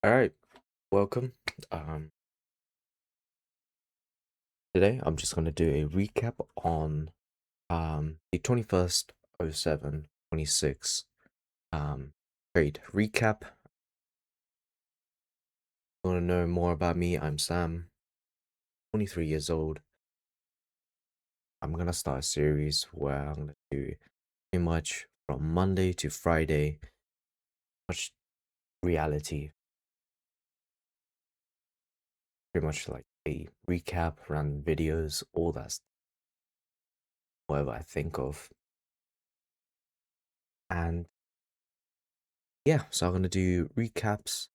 All right, welcome. Um, Today I'm just gonna do a recap on the 21st 07 26 trade recap. You wanna know more about me? I'm Sam, 23 years old. I'm gonna start a series where I'm gonna do pretty much from Monday to Friday, much reality, pretty much like a recap, random videos, all that stuff, whatever I think of. And yeah, so I'm gonna do recaps.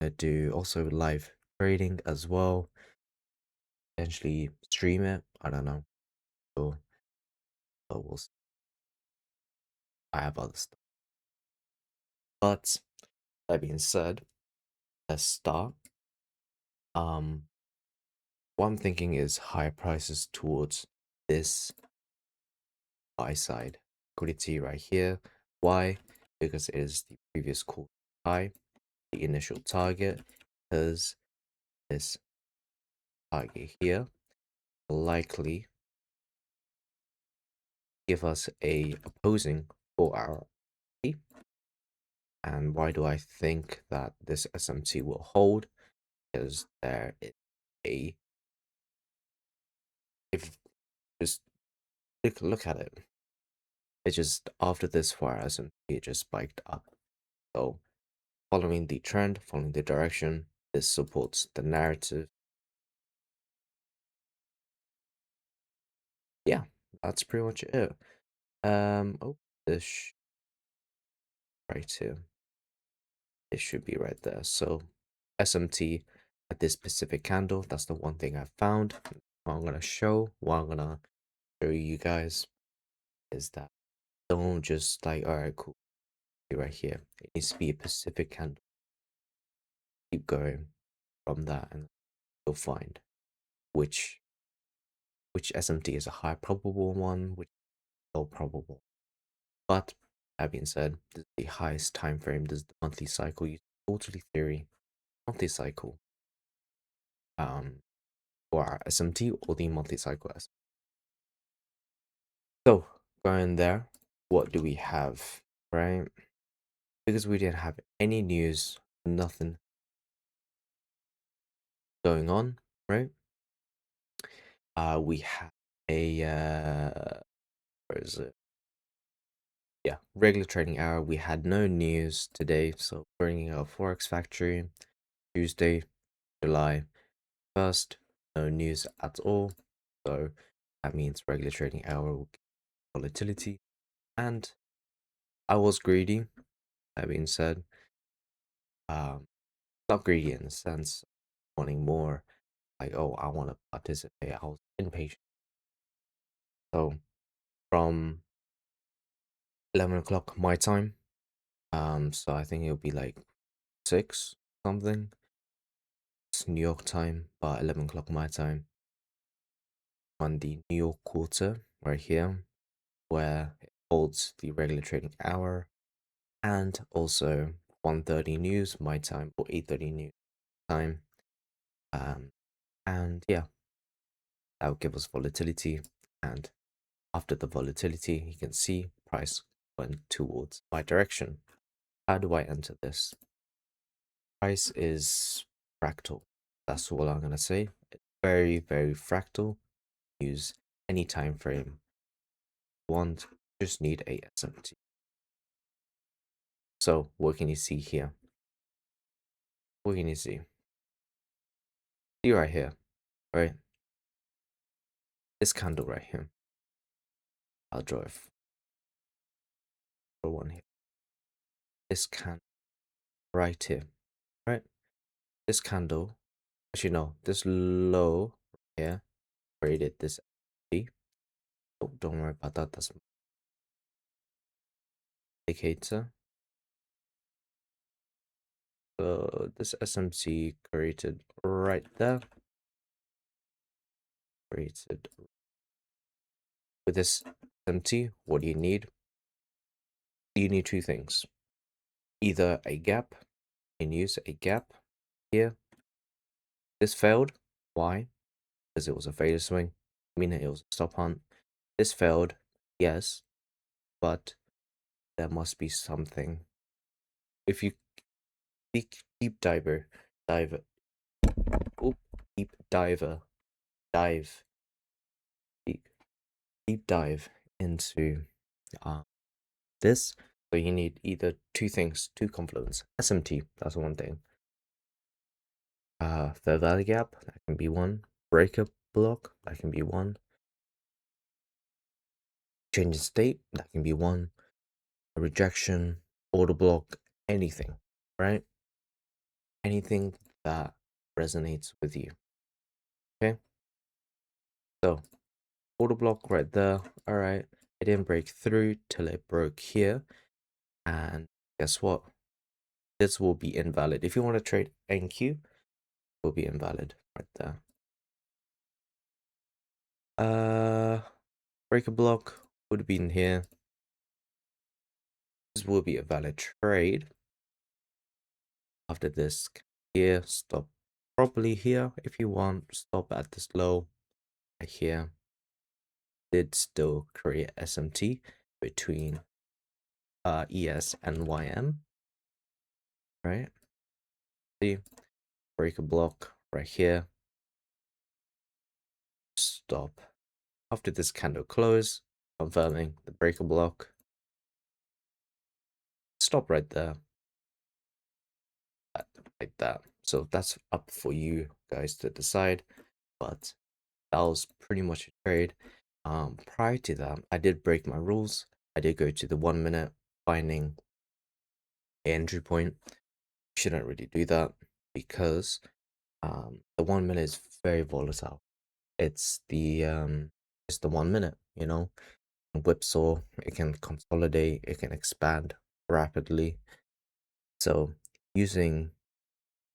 I do also live trading as well. Potentially stream it. I don't know. So, but we'll see. I have other stuff. But that being said, let's start. Um, what I'm thinking is higher prices towards this buy side liquidity right here. Why? Because it is the previous call high, the initial target, because this target here will likely give us a opposing 4 hour. And why do I think that this SMT will hold? Because there is a if just look at it. It just after this 4 hour SMT it just spiked up. So following the trend, following the direction, this supports the narrative. Yeah, that's pretty much it. Oh, this right here. It should be right there. So SMT at this specific candle, that's the one thing I found. What I'm gonna show, what I'm gonna show you guys is that don't just like, all right, cool, right here. It needs to be a specific candle. Keep going from that, and you'll find which which SMT is a high probable one, which is low probable. But that being said, this is the highest time frame. This is the monthly cycle. Use quarterly theory, monthly cycle. For our SMT or the monthly cycle SMT. So going there, what do we have, right? Because we didn't have any news, nothing going on, right? We have a where is it? Yeah, regular trading hour. We had no news today, so bringing our Forex Factory Tuesday, July 1st, no news at all. So that means regular trading hour will give volatility. And I was greedy, that being said. Not greedy in the sense wanting more, like, oh, I want to participate. I was impatient. So from 11 o'clock my time, so I think it'll be like 6 something. It's New York time, but 11 o'clock my time on the New York quarter right here, where it holds the regular trading hour and also 1:30 news my time or 8:30 news time. Um, and yeah, that will give us volatility. And after the volatility, you can see price went towards my direction. How do I enter this? Price is fractal. That's all I'm gonna say. It's very, very fractal. Use any time frame you want. Just need a SMT. So what can you see here? What can you see? See right here, right? This candle right here. I'll draw it for one here. This candle right here, right? This candle, actually no, this low here created this B. Oh, don't worry about that. That's an indicator. So this SMC created right there. Created with this SMT. What do you need? You need two things: either a gap and use a gap here. This failed. Why? Because it was a failure swing, meaning it was a stop hunt. This failed, yes, but there must be something. If you deep dive, oop, deep diver, dive, deep, deep dive into this. So you need either two things, two confluence. SMT, that's one thing. Fair value gap, that can be one. Breaker block, that can be one. Change in state, that can be one. A rejection, order block, anything, right? Anything that resonates with you. Okay. So order block right there. All right. It didn't break through till it broke here. And guess what? This will be invalid. If you want to trade NQ, it will be invalid right there. Breaker block would have been here. This will be a valid trade. After this here, stop properly here. If you want, stop at this low right here. Did still create SMT between ES and YM, right? See, break a block right here. Stop. After this candle close, confirming the breaker block. Stop right there. Like that. So that's up for you guys to decide. But that was pretty much a trade. Prior to that, I did break my rules. I did go to the 1 minute, finding an entry point. Shouldn't really do that because the 1 minute is very volatile. It's the 1 minute, you know. Whipsaw, it can consolidate, it can expand rapidly. So using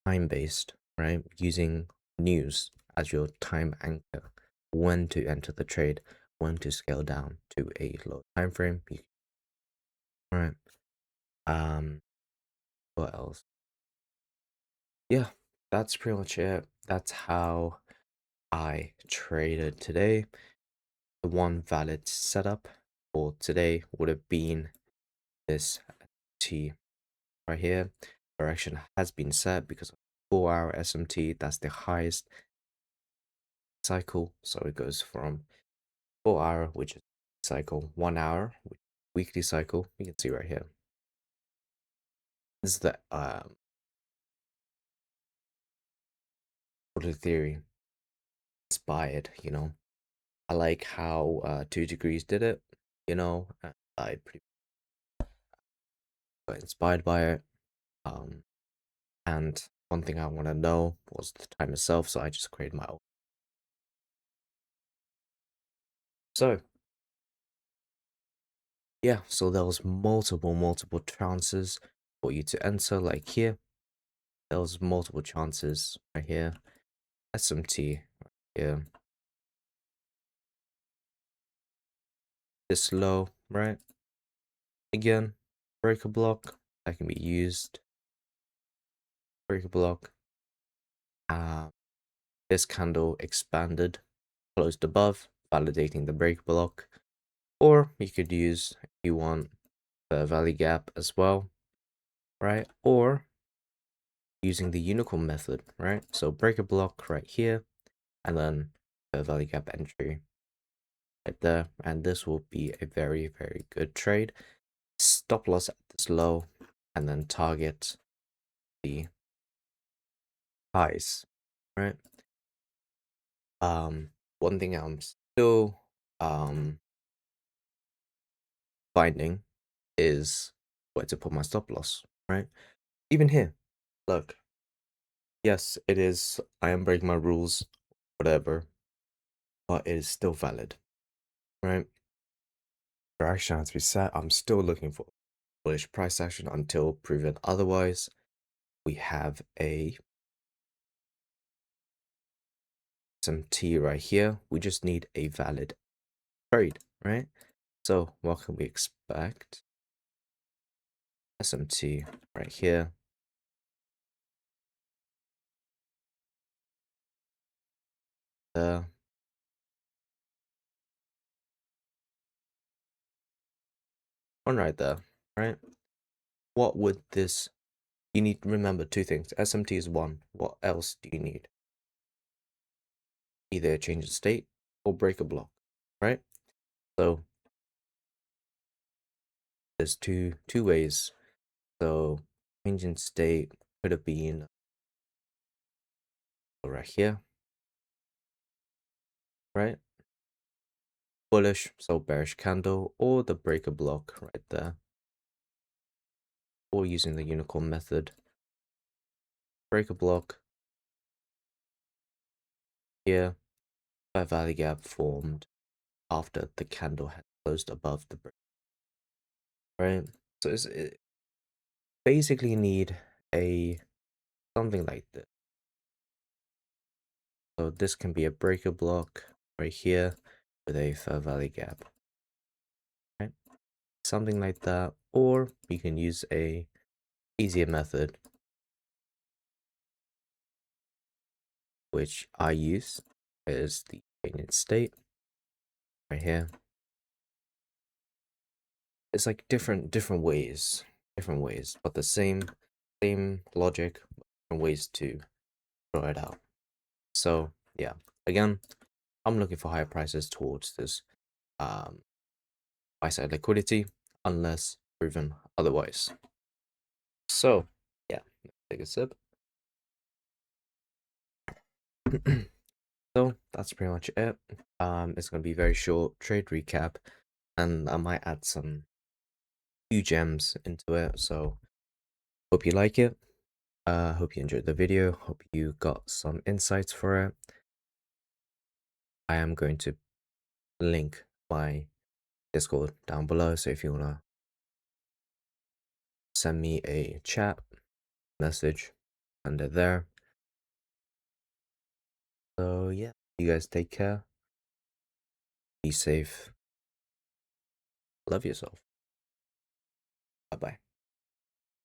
time-based, right? Using news as your time anchor, when to enter the trade, when to scale down to a low time frame. Right. What else? Yeah, that's pretty much it. That's how I traded today. The one valid setup for today would have been this T right here. Direction has been set because of 4-hour SMT. That's the highest cycle. So it goes from 4-hour, which is cycle, 1 hour, which is weekly cycle. You can see right here. This is the order theory inspired, you know. I like how 2 degrees did it, you know. I pretty got inspired by it. And one thing I want to know was the time itself, so I just created my own. So yeah, so there was multiple chances for you to enter. Like here, there was multiple chances right here. SMT right here. This low, right? Again, breaker block that can be used. Breaker block. This candle expanded, closed above, validating the break block. Or you could use, if you want, the valley gap as well, right? Or using the unicorn method, right? So break a block right here, and then the valley gap entry right there. And this will be a very good trade. Stop loss at this low, and then target the highs, right? One thing I'm still finding is where to put my stop loss, right? Even here, look, yes, it is, I am breaking my rules, whatever, but it is still valid, right? Direction has to be set. I'm still looking for bullish price action until proven otherwise. We have a SMT right here. We just need a valid trade, right? So what can we expect? SMT right here. there. One right there, right? What would this... You need to remember two things. SMT is one. What else do you need? Either a change of state or break a block, right? So there's two ways. So change in state could have been right here, right? Bullish, so bearish candle, or the breaker block right there, or using the unicorn method. Breaker block here, fair value gap formed after the candle had closed above the break, right? So it basically need a something like this. So this can be a breaker block right here with a fair value gap, right? Something like that, or you can use a easier method, which I use, is the change state right here. It's like different ways, but the same logic, different ways to draw it out. So yeah, again, I'm looking for higher prices towards this buy side liquidity, unless proven otherwise. So yeah, take a sip. So that's pretty much it. It's gonna be very short trade recap, and I might add some few gems into it. So hope you like it. Hope you enjoyed the video. Hope you got some insights for it. I am going to link my Discord down below, so if you wanna send me a chat message, send it there. So yeah, you guys take care. Be safe. Love yourself. Bye bye.